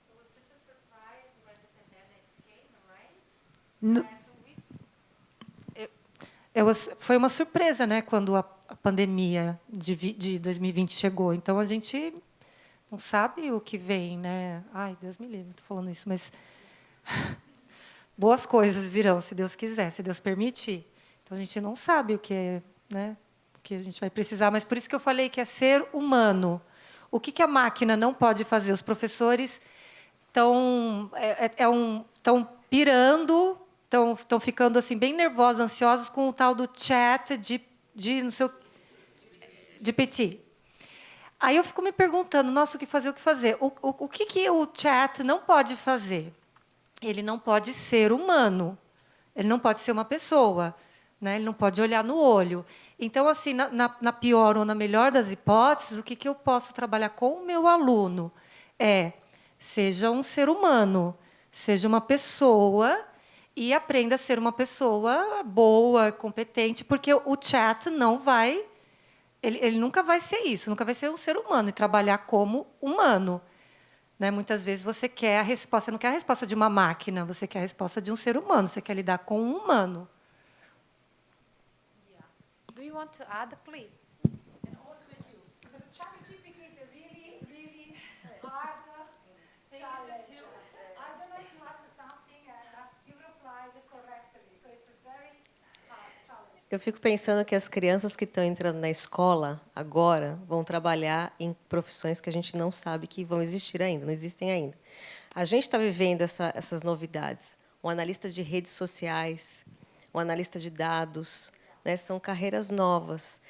It was such a surprise when the pandemics came, right? Foi uma surpresa, né, quando a pandemia de 2020 chegou. Então a gente não sabe o que vem, né? Ai, Deus me livre, estou falando isso, mas boas coisas virão, se Deus quiser, se Deus permitir. Então a gente não sabe o que, né, o que a gente vai precisar, mas por isso que eu falei que é ser humano. O que a máquina não pode fazer? Os professores estão pirando, estão ficando assim bem nervosos, ansiosos com o tal do chat de não sei de PT. Aí eu fico me perguntando, nossa, o que fazer, o que fazer? O que o chat não pode fazer? Ele não pode ser humano, ele não pode ser uma pessoa, né? Ele não pode olhar no olho. Então, assim, na pior ou na melhor das hipóteses, o que eu posso trabalhar com o meu aluno seja um ser humano, seja uma pessoa e aprenda a ser uma pessoa boa, competente, porque o chat não vai Ele nunca vai ser isso, nunca vai ser um ser humano e trabalhar como humano. Né? Muitas vezes você quer a resposta, você não quer a resposta de uma máquina, você quer a resposta de um ser humano, você quer lidar com um humano. Do you want to add, please? And also you, because ChatGPT is a really, really hard challenge. I don't know if you ask something and you replied correctly, so it's a very hard challenge. Eu fico pensando que as crianças que estão entrando na escola agora vão trabalhar em profissões que a gente não sabe que vão existir ainda, não existem ainda. A gente está vivendo essas novidades. Um analista de redes sociais, um analista de dados, né, são carreiras novas.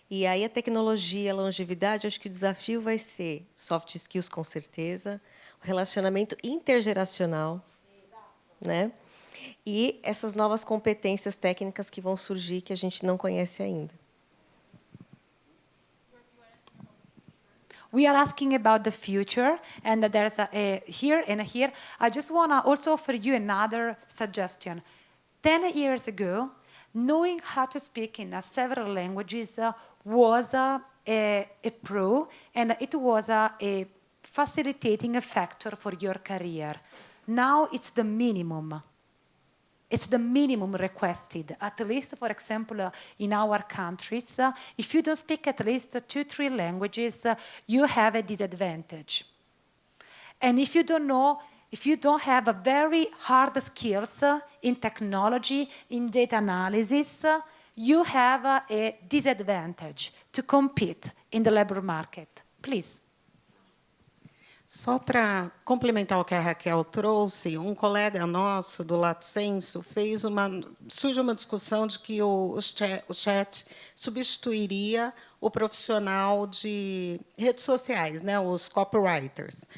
E aí a tecnologia, a longevidade, acho que o desafio vai ser soft skills, com certeza, o relacionamento intergeracional, né? E essas novas competências técnicas que vão surgir que a gente não conhece ainda. We are asking about the future, and there's here and here. I just want to also offer you another suggestion. 10 years ago, knowing how to speak in several languages was a pro, and it was a facilitating factor for your career. Now it's the minimum. It's the minimum requested, at least, for example, in our countries. If you don't speak at least 2-3 languages, you have a disadvantage. And if you don't know, if you don't have a very hard skills in technology, in data analysis, you have a disadvantage to compete in the labor market. Please. Só para complementar o que a Raquel trouxe, um colega nosso do Lato Sensu surge uma discussão de que o chat substituiria o profissional de redes sociais, né, os copywriters.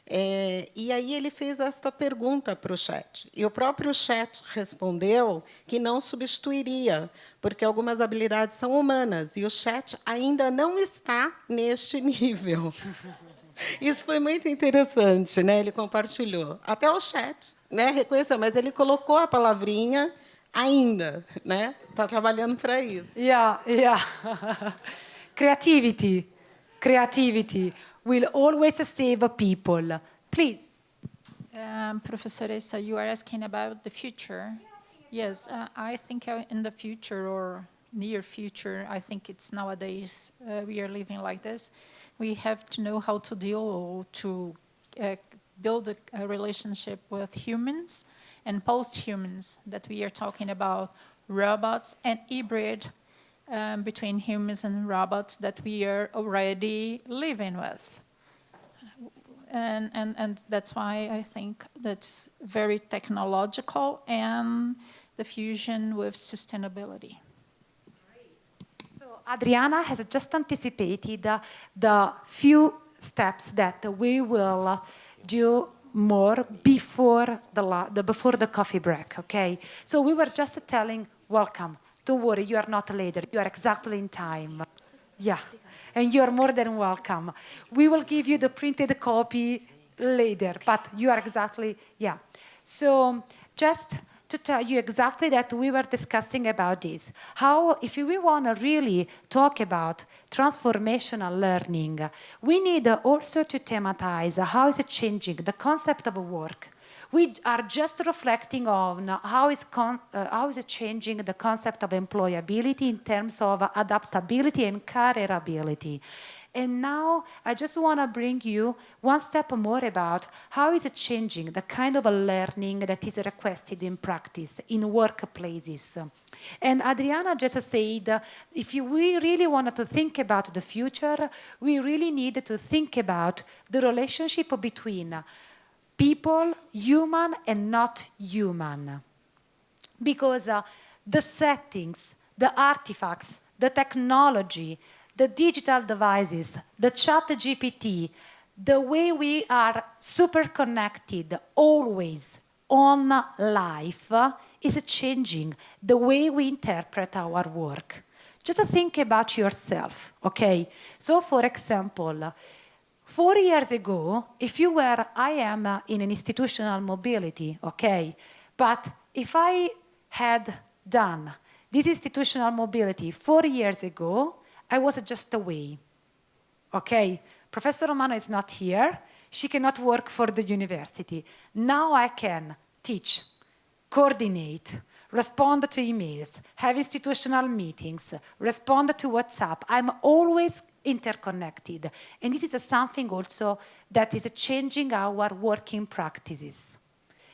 E aí ele fez esta pergunta para o chat. E o próprio chat respondeu que não substituiria, porque algumas habilidades são humanas, e o chat ainda não está neste nível. Isso foi muito interessante, né? Ele compartilhou. Até o chat, né, reconheceu, mas ele colocou a palavrinha ainda, né? Está trabalhando para isso. Yeah. Creativity will always save people. Please. Professoressa, you are asking about the future. Yes, I think in the future or near future, I think it's nowadays we are living like this. We have to know how to deal or to build a relationship with humans and post-humans, that we are talking about robots and hybrid between humans and robots that we are already living with. And that's why I think that's very technological, and the fusion with sustainability. Adriana has just anticipated the few steps that we will do more before the coffee break, okay? So we were just telling, welcome, don't worry, you are not later, you are exactly in time. Yeah, and you are more than welcome. We will give you the printed copy later, but you are exactly, yeah. So just to tell you exactly that we were discussing about this. How, if we want to really talk about transformational learning, we need also to thematize how is it changing the concept of work. We are just reflecting on how is it changing the concept of employability in terms of adaptability and careerability. And now I just want to bring you one step more about how is it changing the kind of a learning that is requested in practice, in workplaces. And Adriana just said, if we really wanted to think about the future, we really need to think about the relationship between people, human and not human. Because the settings, the artifacts, the technology, the digital devices, the chat GPT, the way we are super connected always on life is changing the way we interpret our work. Just think about yourself, okay? So for example, 4 years ago, if you were, I am in an institutional mobility, okay? But if I had done this institutional mobility 4 years ago, I was just away. Okay? Professor Romano is not here. She cannot work for the university. Now I can teach, coordinate, respond to emails, have institutional meetings, respond to WhatsApp. I'm always interconnected. And this is something also that is changing our working practices.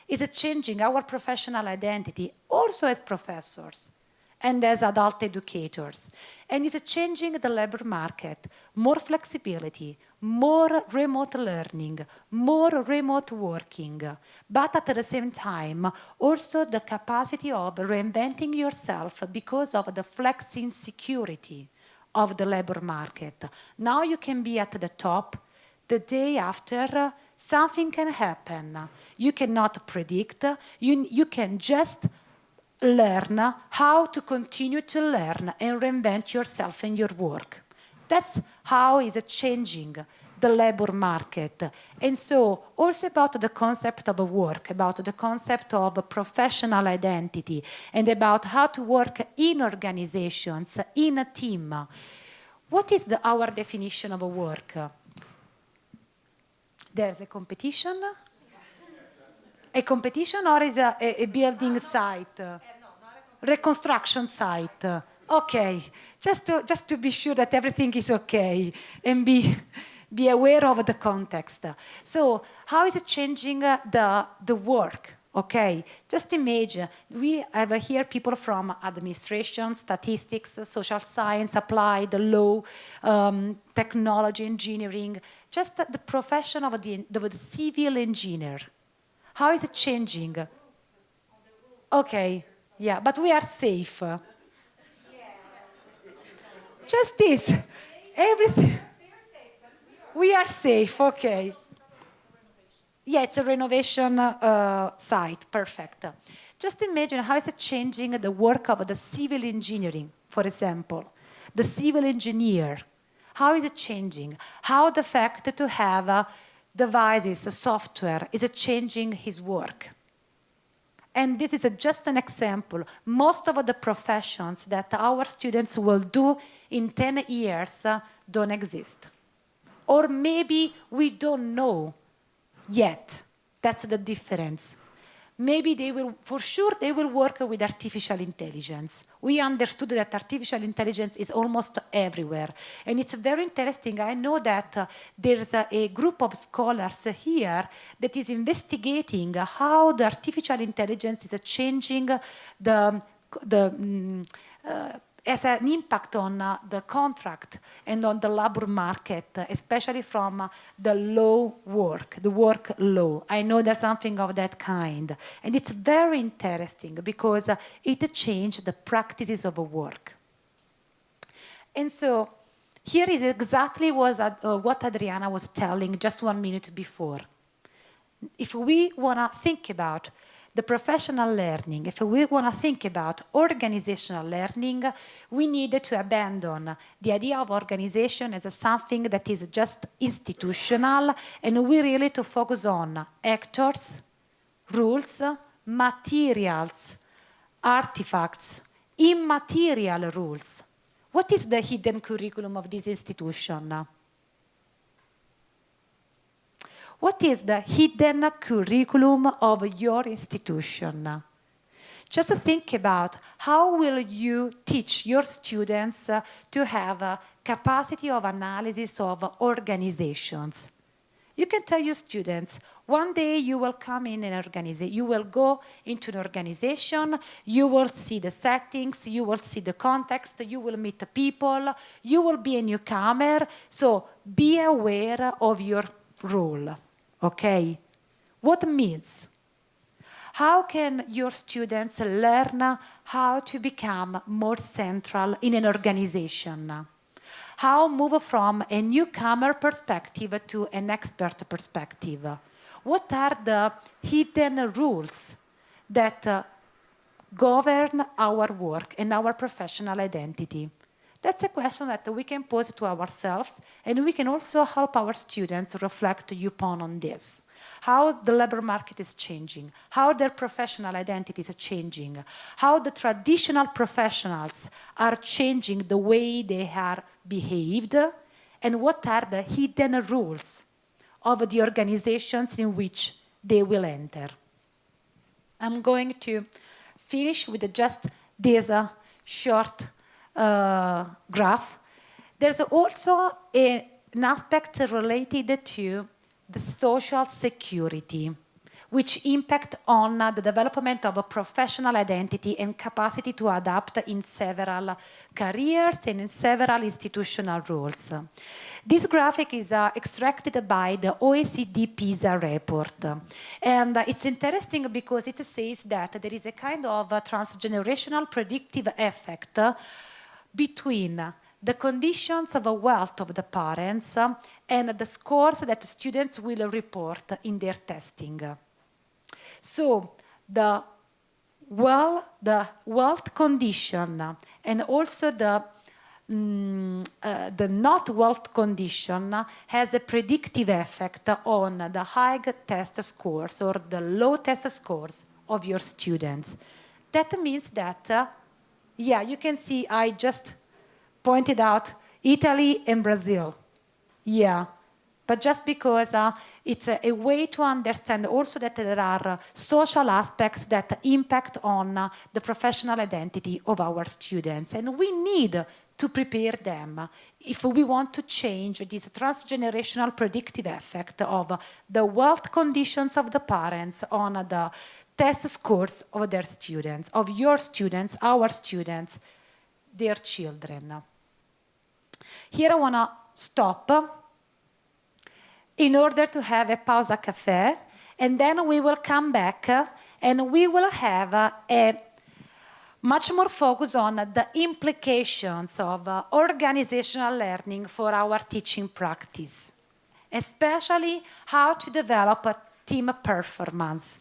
It's changing our professional identity, also as professors and as adult educators. And it's changing the labor market, more flexibility, more remote learning, more remote working, but at the same time, also the capacity of reinventing yourself because of the flexing security of the labor market. Now you can be at the top. The day after, something can happen. You cannot predict. You can just learn how to continue to learn and reinvent yourself in your work. That's how is changing the labor market. And so also about the concept of work, about the concept of professional identity, and about how to work in organizations, in a team. What is our definition of work? There's a competition? A competition, or is a building site? Reconstruction site. Okay, just to be sure that everything is okay and be aware of the context. So how is it changing the work? Okay, just imagine, we have here people from administration, statistics, social science, applied law, technology, engineering, just the profession of the civil engineer. How is it changing? Okay, yeah, but we are safe. Just this, everything. We are safe, okay. Yeah, it's a renovation site, perfect. Just imagine how is it changing the work of the civil engineering, for example. The civil engineer, how is it changing? How the fact to have devices, software, is it changing his work? And this is just an example. Most of the professions that our students will do in 10 years don't exist. Or maybe we don't know yet. That's the difference. Maybe they will, for sure, they will work with artificial intelligence. We understood that artificial intelligence is almost everywhere. And it's very interesting. I know that there's a group of scholars here that is investigating how the artificial intelligence is changing as an impact on the contract and on the labor market, especially from the law work, the work law. I know there's something of that kind. And it's very interesting because it changed the practices of work. And so here is exactly what Adriana was telling just 1 minute before. If we want to think about the professional learning, if we want to think about organizational learning, we need to abandon the idea of organization as something that is just institutional, and we really to focus on actors, rules, materials, artifacts, immaterial rules. What is the hidden curriculum of this institution? What is the hidden curriculum of your institution? Just think about how will you teach your students to have a capacity of analysis of organizations. You can tell your students, one day you will come in an organization, you will go into an organization, you will see the settings, you will see the context, you will meet the people, you will be a newcomer, so be aware of your role. Okay, what means? How can your students learn how to become more central in an organization? How move from a newcomer perspective to an expert perspective? What are the hidden rules that govern our work and our professional identity? That's a question that we can pose to ourselves, and we can also help our students reflect upon on this. How the labor market is changing, how their professional identities are changing, how the traditional professionals are changing the way they are behaved, and what are the hidden rules of the organizations in which they will enter. I'm going to finish with just this short graph. There's also an aspect related to the social security, which impact on the development of a professional identity and capacity to adapt in several careers and in several institutional roles. This graphic is extracted by the OECD PISA report. And it's interesting because it says that there is a kind of transgenerational predictive effect between the conditions of wealth of the parents and the scores that students will report in their testing. So the wealth condition and also the not wealth condition has a predictive effect on the high test scores or the low test scores of your students. That means that, yeah, you can see I just pointed out Italy and Brazil. Yeah. But just because it's a way to understand also that there are social aspects that impact on the professional identity of our students. And we need to prepare them if we want to change this transgenerational predictive effect of the wealth conditions of the parents on the test scores of their students, of your students, our students, their children. Here I want to stop in order to have a pausa café, and then we will come back and we will have a much more focus on the implications of organizational learning for our teaching practice, especially how to develop a team performance.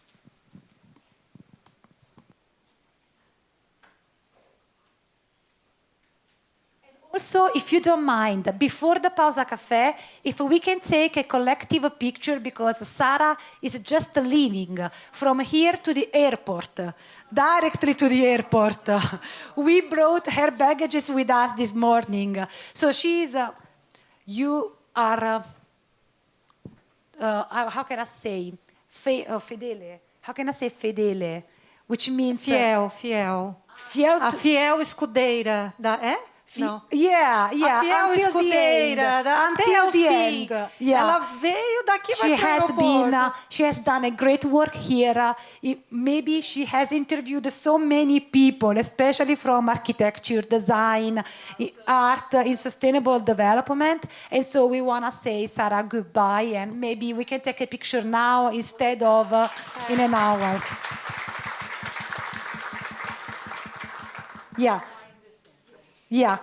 Also, if you don't mind, before the pausa café, if we can take a collective picture, because Sarah is just leaving from here to the airport, directly to the airport. We brought her baggages with us this morning. So she's, you are, how can I say, fedele? How can I say fedele? Which means... Fiel. A fiel escudeira Não. Yeah. A fiel escudeira até o fim. Yeah. Ela veio daqui para o aeroporto. She has done a great work here. Maybe she has interviewed so many people, especially from architecture, design, art, in sustainable development. And so we want to say, Sarah, goodbye. And maybe we can take a picture now instead of in an hour. Yeah,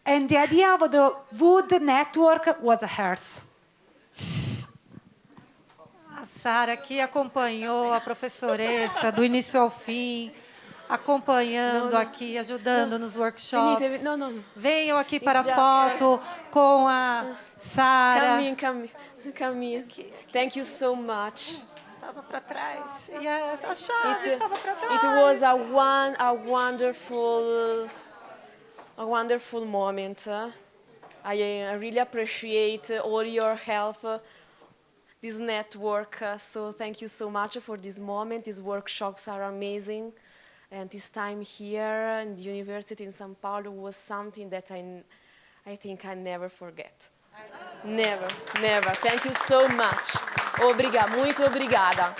and the idea of the wood network was hers. A Sara aqui acompanhou a professoressa do início ao fim, acompanhando aqui, ajudando nos workshops. Venham aqui para a foto com a Sara. Caminha. Thank you so much. Estava para trás. E a chave estava para trás. It was a wonderful moment. I really appreciate all your help, this network. So thank you so much for this moment. These workshops are amazing. And this time here in the university in São Paulo was something that I think I never forget. Never. Thank you so much. Muito obrigada.